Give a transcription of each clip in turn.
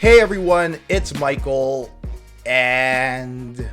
Hey everyone, it's Michael, and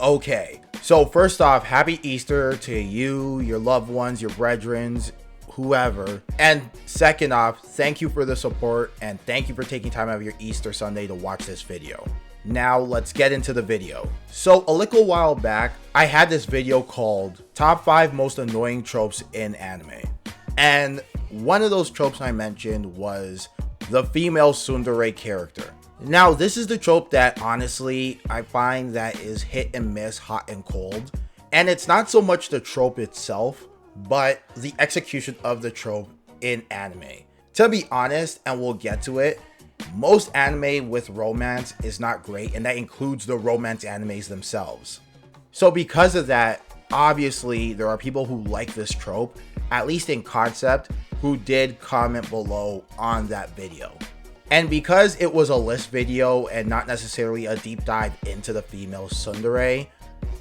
okay, so first off, happy Easter to you, your loved ones, your brethrens, whoever. And second off, thank you for the support and thank you for taking time out of your Easter Sunday to watch this video. Now let's get into the video. So a little while back, I had this video called Top 5 Most Annoying Tropes in Anime. And one of those tropes I mentioned was the female tsundere character. Now, this is the trope that honestly I find that is hit and miss, hot and cold. And it's not so much the trope itself, but the execution of the trope in anime. To be honest, and we'll get to it, most anime with romance is not great, and that includes the romance animes themselves. So because of that, obviously there are people who like this trope, at least in concept, who did comment below on that video. And because it was a list video and not necessarily a deep dive into the female tsundere,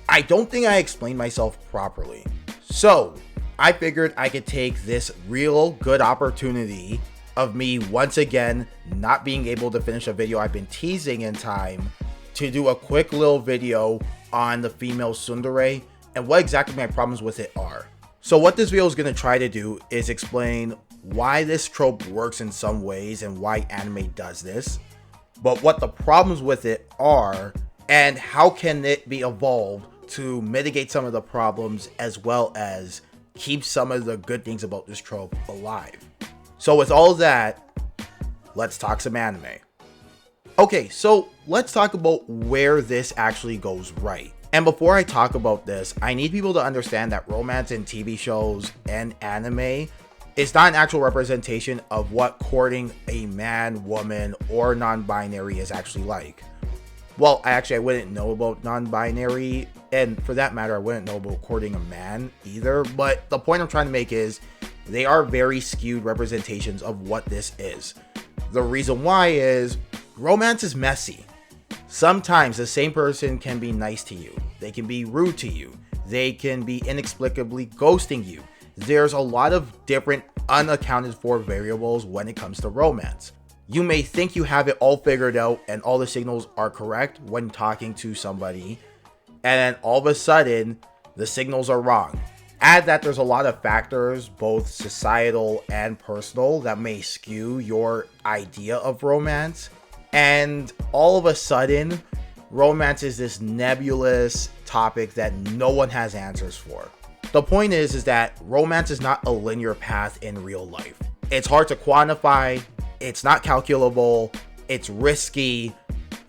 I don't think I explained myself properly. So I figured I could take this real good opportunity of me once again not being able to finish a video I've been teasing in time to do a quick little video on the female tsundere and what exactly my problems with it are. So what this video is going to try to do is explain why this trope works in some ways and why anime does this, but what the problems with it are and how can it be evolved to mitigate some of the problems as well as keep some of the good things about this trope alive. So with all that, let's talk some anime. Okay, so let's talk about where this actually goes right. And before I talk about this, I need people to understand that romance in TV shows and anime is not an actual representation of what courting a man, woman, or non-binary is actually like. Well, I wouldn't know about non-binary, and for that matter, I wouldn't know about courting a man either, but the point I'm trying to make is they are very skewed representations of what this is. The reason why is romance is messy. Sometimes the same person can be nice to you, they can be rude to you, they can be inexplicably ghosting you. There's a lot of different unaccounted for variables when it comes to romance. You may think you have it all figured out and all the signals are correct when talking to somebody, and then all of a sudden the signals are wrong. Add that there's a lot of factors, both societal and personal, that may skew your idea of romance. And all of a sudden, romance is this nebulous topic that no one has answers for. The point is that romance is not a linear path in real life. It's hard to quantify, it's not calculable, it's risky,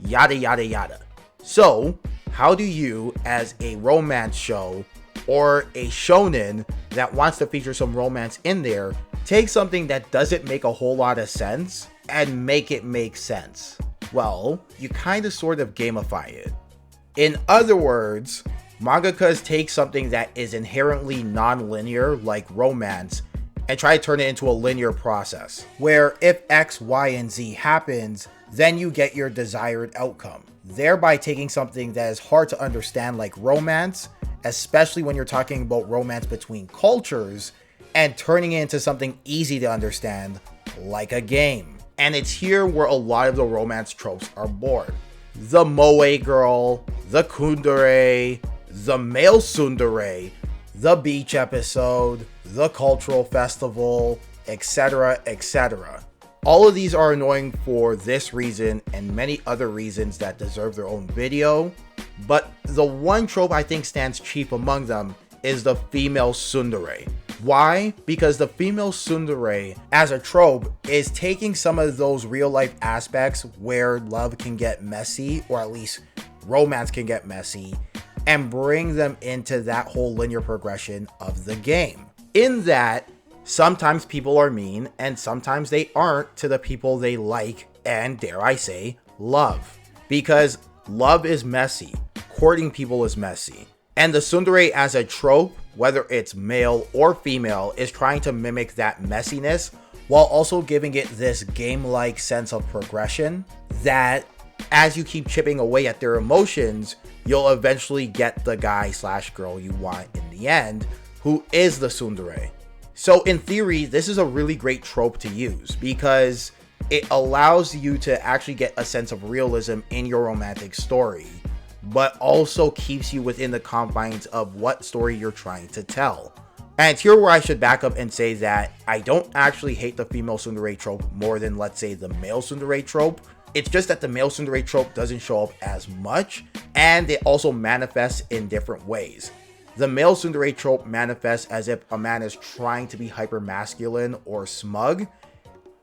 yada yada yada. So, how do you, as a romance show or a shonen that wants to feature some romance in there, take something that doesn't make a whole lot of sense and make it make sense? Well, you kind of sort of gamify it. In other words, mangakas take something that is inherently non-linear, like romance, and try to turn it into a linear process, where if X, Y, and Z happens, then you get your desired outcome, thereby taking something that is hard to understand like romance, especially when you're talking about romance between cultures, and turning it into something easy to understand like a game. And it's here where a lot of the romance tropes are born. The moe girl, the kundere, the male tsundere, the beach episode, the cultural festival, etc, etc. All of these are annoying for this reason and many other reasons that deserve their own video, but the one trope I think stands chief among them is the female tsundere. Why? Because the female tsundere as a trope is taking some of those real life aspects where love can get messy, or at least romance can get messy, and bring them into that whole linear progression of the game. In that, sometimes people are mean and sometimes they aren't to the people they like and, dare I say, love. Because love is messy, courting people is messy. And the tsundere as a trope, whether it's male or female, is trying to mimic that messiness while also giving it this game-like sense of progression that as you keep chipping away at their emotions, you'll eventually get the guy slash girl you want in the end, who is the tsundere. So in theory, this is a really great trope to use because It allows you to actually get a sense of realism in your romantic story, but also keeps you within the confines of what story you're trying to tell. And here where I should back up and say that I don't actually hate the female tsundere trope more than, let's say, the male tsundere trope. It's just that the male tsundere trope doesn't show up as much, and it also manifests in different ways. The male tsundere trope manifests as if a man is trying to be hyper masculine or smug,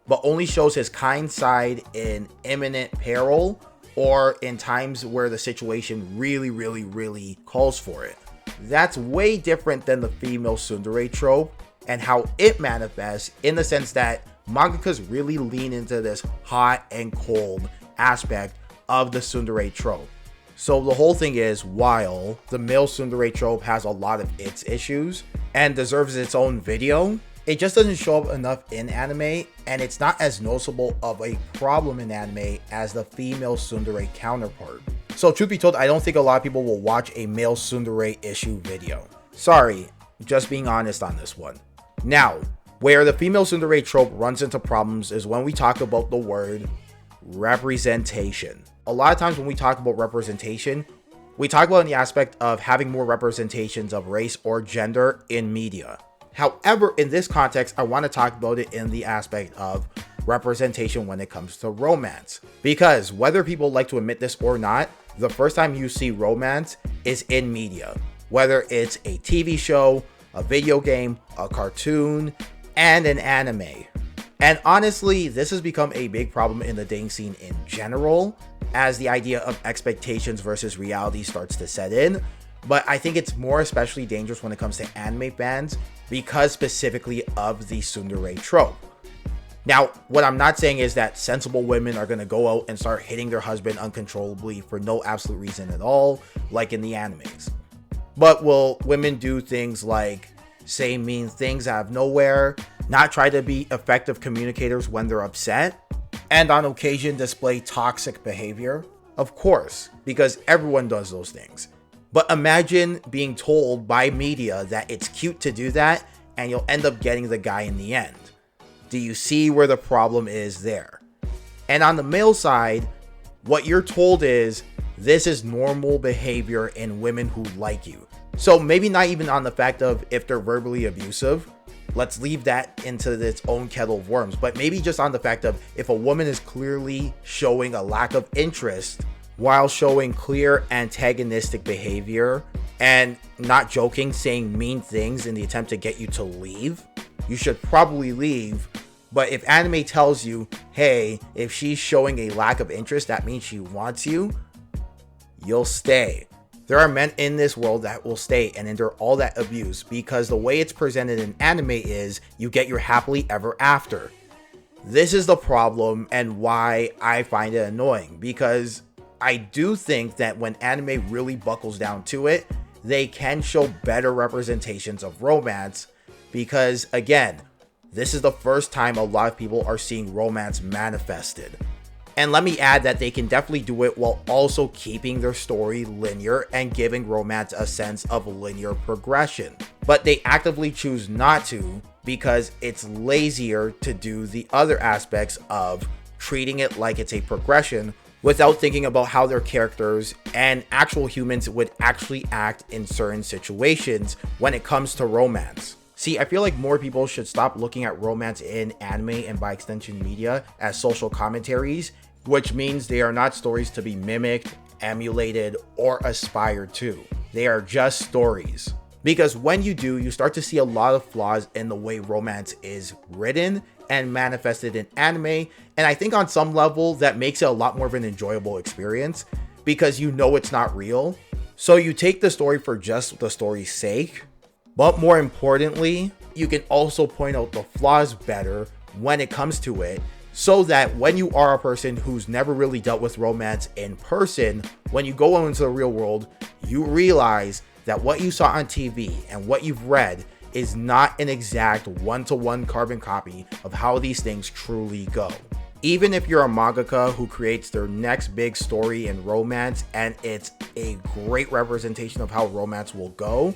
but only shows his kind side in imminent peril or in times where the situation really calls for it. That's way different than the female tsundere trope and how it manifests, in the sense that mangakas really lean into this hot and cold aspect of the tsundere trope. So the whole thing is, while the male tsundere trope has a lot of its issues and deserves its own video, it just doesn't show up enough in anime, and it's not as noticeable of a problem in anime as the female tsundere counterpart. So truth be told, I don't think a lot of people will watch a male tsundere issue video. Sorry, just being honest on this one. Now, where the female tsundere trope runs into problems is when we talk about the word representation. A lot of times when we talk about representation, we talk about in the aspect of having more representations of race or gender in media. However, in this context, I want to talk about it in the aspect of representation when it comes to romance. Because whether people like to admit this or not, the first time you see romance is in media. Whether it's a TV show, a video game, a cartoon, and an anime. And honestly, this has become a big problem in the dating scene in general, as the idea of expectations versus reality starts to set in. But I think it's more especially dangerous when it comes to anime fans, because specifically of the tsundere trope. Now, what I'm not saying is that sensible women are going to go out and start hitting their husband uncontrollably for no absolute reason at all, like in the animes. But will women do things like say mean things out of nowhere, not try to be effective communicators when they're upset, and on occasion display toxic behavior? Of course, because everyone does those things. But imagine being told by media that it's cute to do that, and you'll end up getting the guy in the end. Do you see where the problem is there? And on the male side, what you're told is this is normal behavior in women who like you. So maybe not even on the fact of if they're verbally abusive, let's leave that into its own kettle of worms, but maybe just on the fact of if a woman is clearly showing a lack of interest while showing clear antagonistic behavior and not joking, saying mean things in the attempt to get you to leave, you should probably leave. But if anime tells you, hey, if she's showing a lack of interest, that means she wants you, you'll stay. There are men in this world that will stay and endure all that abuse, because the way it's presented in anime is you get your happily ever after. This is the problem and why I find it annoying, because I do think that when anime really buckles down to it, they can show better representations of romance, because again, this is the first time a lot of people are seeing romance manifested. And let me add that they can definitely do it while also keeping their story linear and giving romance a sense of linear progression. But they actively choose not to because it's lazier to do the other aspects of treating it like it's a progression without thinking about how their characters and actual humans would actually act in certain situations when it comes to romance. See, I feel like more people should stop looking at romance in anime and by extension media as social commentaries, which means they are not stories to be mimicked, emulated, or aspired to. They are just stories. Because when you do, you start to see a lot of flaws in the way romance is written and manifested in anime, and I think on some level that makes it a lot more of an enjoyable experience because you know it's not real. So you take the story for just the story's sake, but more importantly, you can also point out the flaws better when it comes to it, so that when you are a person who's never really dealt with romance in person, when you go out into the real world, you realize that what you saw on TV and what you've read is not an exact one-to-one carbon copy of how these things truly go. Even if you're a mangaka who creates their next big story in romance and it's a great representation of how romance will go,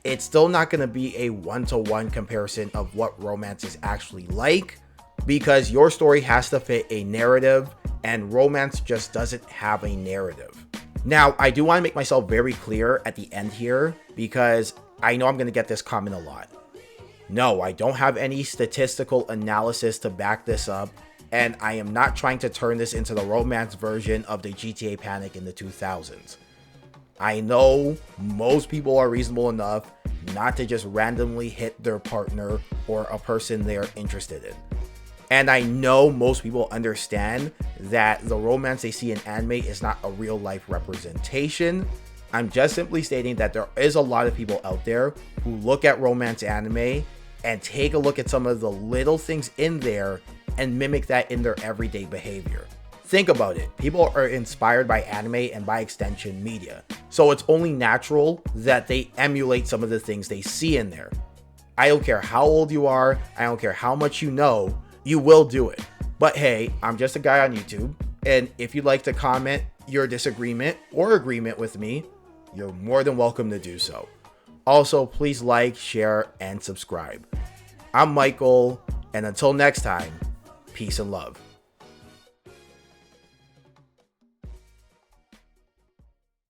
it's still not going to be a one-to-one comparison of what romance is actually like, because your story has to fit a narrative, and romance just doesn't have a narrative. Now, I do want to make myself very clear at the end here, because I know I'm going to get this comment a lot. No, I don't have any statistical analysis to back this up, and I am not trying to turn this into the romance version of the GTA Panic in the 2000s. I know most people are reasonable enough not to just randomly hit their partner or a person they're interested in. And I know most people understand that the romance they see in anime is not a real life representation. I'm just simply stating that there is a lot of people out there who look at romance anime and take a look at some of the little things in there and mimic that in their everyday behavior. Think about it. People are inspired by anime and by extension media. So it's only natural that they emulate some of the things they see in there. I don't care how old you are. I don't care how much you know. You will do it. But hey, I'm just a guy on YouTube. And if you'd like to comment your disagreement or agreement with me, you're more than welcome to do so. Also, please like, share, and subscribe. I'm Michael, and until next time, peace and love.